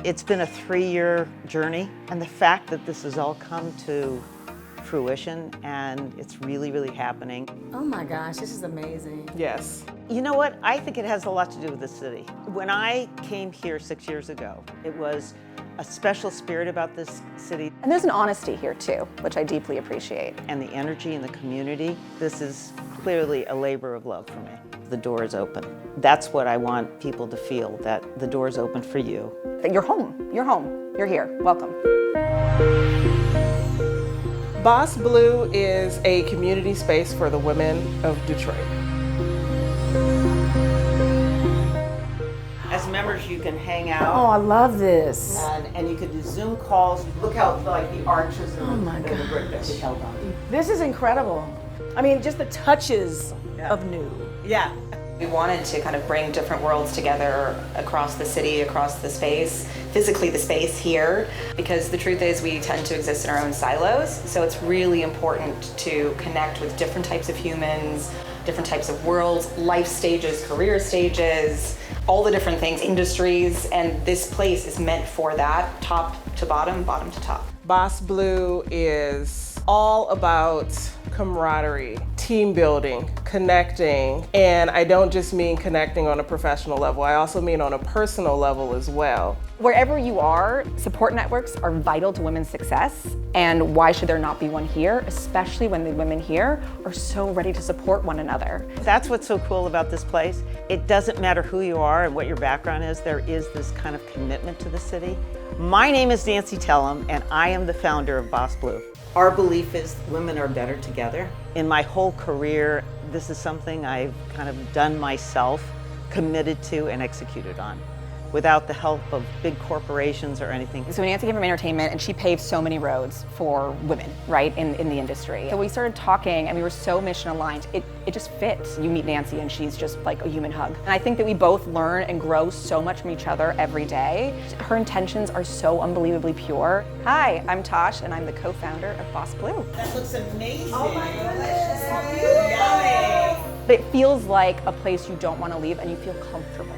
It's been a 3-year journey, and the fact that this has all come to fruition and it's really, really happening. Oh my gosh, this is amazing. Yes. You know what? I think it has a lot to do with the city. When I came here 6 years ago, it was a special spirit about this city. And there's an honesty here too, which I deeply appreciate. And the energy in the community. This is clearly a labor of love for me. The door is open. That's what I want people to feel, that the door is open for you. That you're home, you're here, welcome. BasBlue is a community space for the women of Detroit. As members, you can hang Oh, out. I love this. And you can do Zoom calls. Look how like the arches and my the brick that we held on. This is incredible. I mean, just the touches of new. Yeah. We wanted to kind of bring different worlds together across the city, across the space, physically the space here, because the truth is we tend to exist in our own silos. So it's really important to connect with different types of humans, different types of worlds, life stages, career stages, all the different things, industries, and this place is meant for that, top to bottom, bottom to top. BasBlue is all about camaraderie, team building, connecting, and I don't just mean connecting on a professional level, I also mean on a personal level as well. Wherever you are, support networks are vital to women's success, and why should there not be one here, especially when the women here are so ready to support one another. That's what's so cool about this place. It doesn't matter who you are and what your background is, there is this kind of commitment to the city. My name is Nancy Tellum, and I am the founder of BasBlue. Our belief is women are better together. In my whole career, this is something I've kind of done myself, committed to, and executed on, without the help of big corporations or anything. So Nancy came from entertainment and she paved so many roads for women, right, in the industry. So we started talking and we were so mission aligned. It just fits. You meet Nancy and she's just like a human hug. And I think that we both learn and grow so much from each other every day. Her intentions are so unbelievably pure. Hi, I'm Tosh and I'm the co-founder of BasBlue. That looks amazing. Oh my goodness, Yummy. But it feels like a place you don't want to leave and you feel comfortable.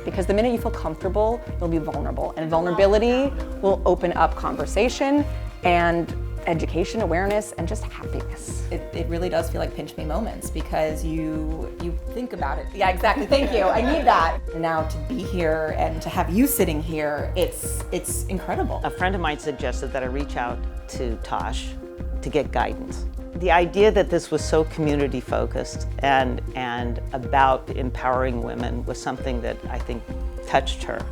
Because the minute you feel comfortable, you'll be vulnerable. And vulnerability will open up conversation and education, awareness, and just happiness. It really does feel like pinch me moments because you think about it. Yeah, exactly. Thank you. I need that. Now to be here and to have you sitting here, it's incredible. A friend of mine suggested that I reach out to Tosh to get guidance. The idea that this was so community focused and about empowering women was something that I think touched her.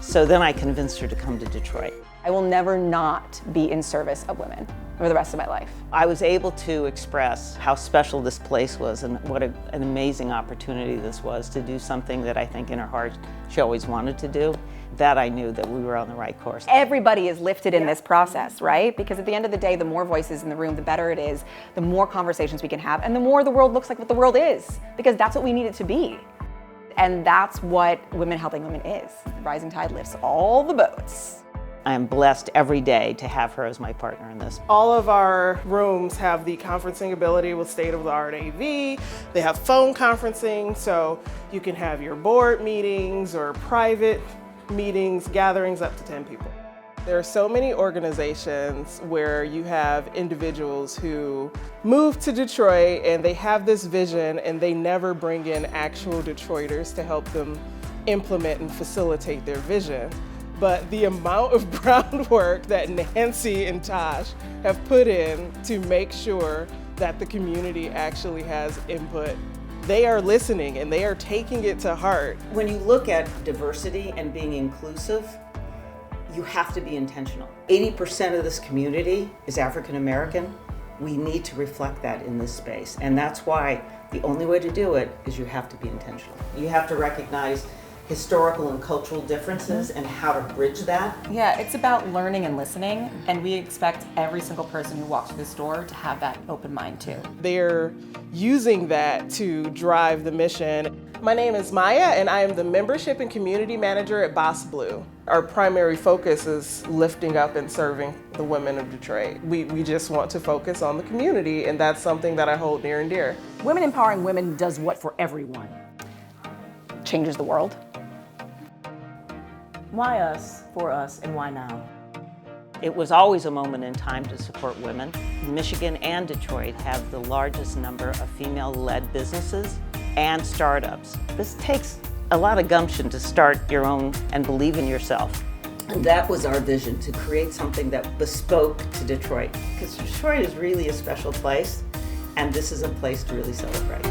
So then I convinced her to come to Detroit. I will never not be in service of women for the rest of my life. I was able to express how special this place was and what an amazing opportunity this was to do something that I think in her heart she always wanted to do. That I knew that we were on the right course. Everybody is lifted in this process, right? Because at the end of the day, the more voices in the room, the better it is, the more conversations we can have, and the more the world looks like what the world is, because that's what we need it to be. And that's what Women Helping Women is. The rising tide lifts all the boats. I am blessed every day to have her as my partner in this. All of our rooms have the conferencing ability with state-of-the-art AV. They have phone conferencing, so you can have your board meetings or private meetings, gatherings up to 10 people. There are so many organizations where you have individuals who move to Detroit and they have this vision and they never bring in actual Detroiters to help them implement and facilitate their vision. But the amount of groundwork that Nancy and Tosh have put in to make sure that the community actually has input, they are listening and they are taking it to heart. When you look at diversity and being inclusive, you have to be intentional. 80% of this community is African American. We need to reflect that in this space. And that's why the only way to do it is you have to be intentional. You have to recognize historical and cultural differences and how to bridge that. Yeah, it's about learning and listening, and we expect every single person who walks through this door to have that open mind too. They're using that to drive the mission. My name is Maya, and I am the Membership and Community Manager at BasBlue. Our primary focus is lifting up and serving the women of Detroit. We just want to focus on the community, and that's something that I hold near and dear. Women empowering women does what for everyone? Changes the world. Why us, for us, and why now? It was always a moment in time to support women. Michigan and Detroit have the largest number of female-led businesses and startups. This takes a lot of gumption to start your own and believe in yourself. And that was our vision, to create something that bespoke to Detroit. Because Detroit is really a special place, and this is a place to really celebrate.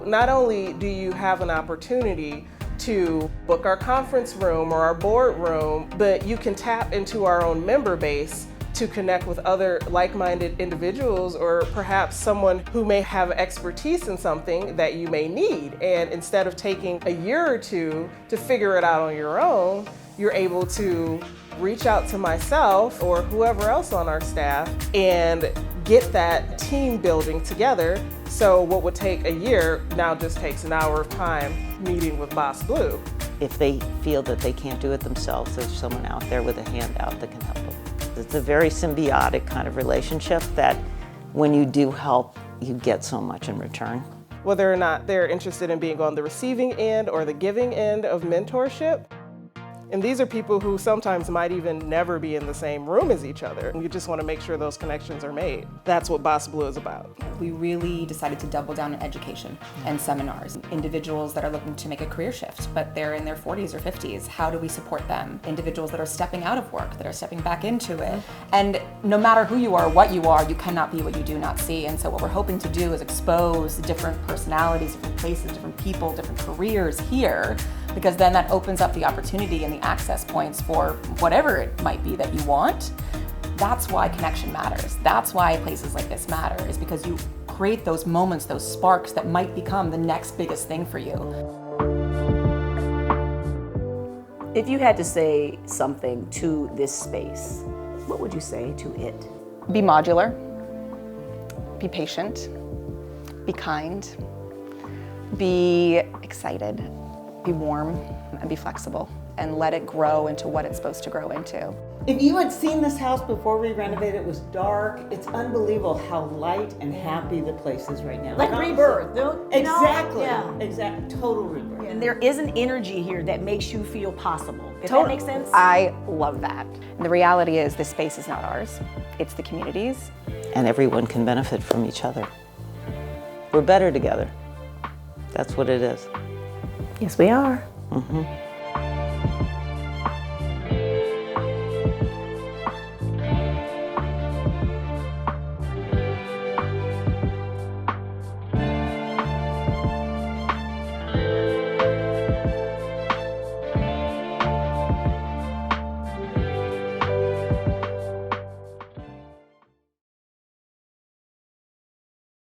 Not only do you have an opportunity to book our conference room or our board room, but you can tap into our own member base to connect with other like-minded individuals, or perhaps someone who may have expertise in something that you may need. And instead of taking a year or two to figure it out on your own, you're able to reach out to myself or whoever else on our staff and get that team building together. So what would take a year now just takes an hour of time meeting with BasBlue. If they feel that they can't do it themselves, there's someone out there with a handout that can help them. It's a very symbiotic kind of relationship that when you do help, you get so much in return. Whether or not they're interested in being on the receiving end or the giving end of mentorship. And these are people who sometimes might even never be in the same room as each other. And you just want to make sure those connections are made. That's what BasBlue is about. We really decided to double down on education and seminars. Individuals that are looking to make a career shift, but they're in their 40s or 50s, how do we support them? Individuals that are stepping out of work, that are stepping back into it. And no matter who you are or what you are, you cannot be what you do not see. And so what we're hoping to do is expose different personalities, different places, different people, different careers here, because then that opens up the opportunity and the access points for whatever it might be that you want. That's why connection matters. That's why places like this matter, is because you create those moments, those sparks that might become the next biggest thing for you. If you had to say something to this space, what would you say to it? Be modular, be patient, be kind, be excited, be warm, and be flexible, and let it grow into what it's supposed to grow into. If you had seen this house before we renovated, it was dark. It's unbelievable how light and happy the place is right now. Like rebirth, Exactly. Yeah. Exactly. Total rebirth. And there is an energy here that makes you feel possible. If that makes sense? I love that. And the reality is this space is not ours. It's the community's. And everyone can benefit from each other. We're better together. That's what it is. Yes, we are. Mm-hmm.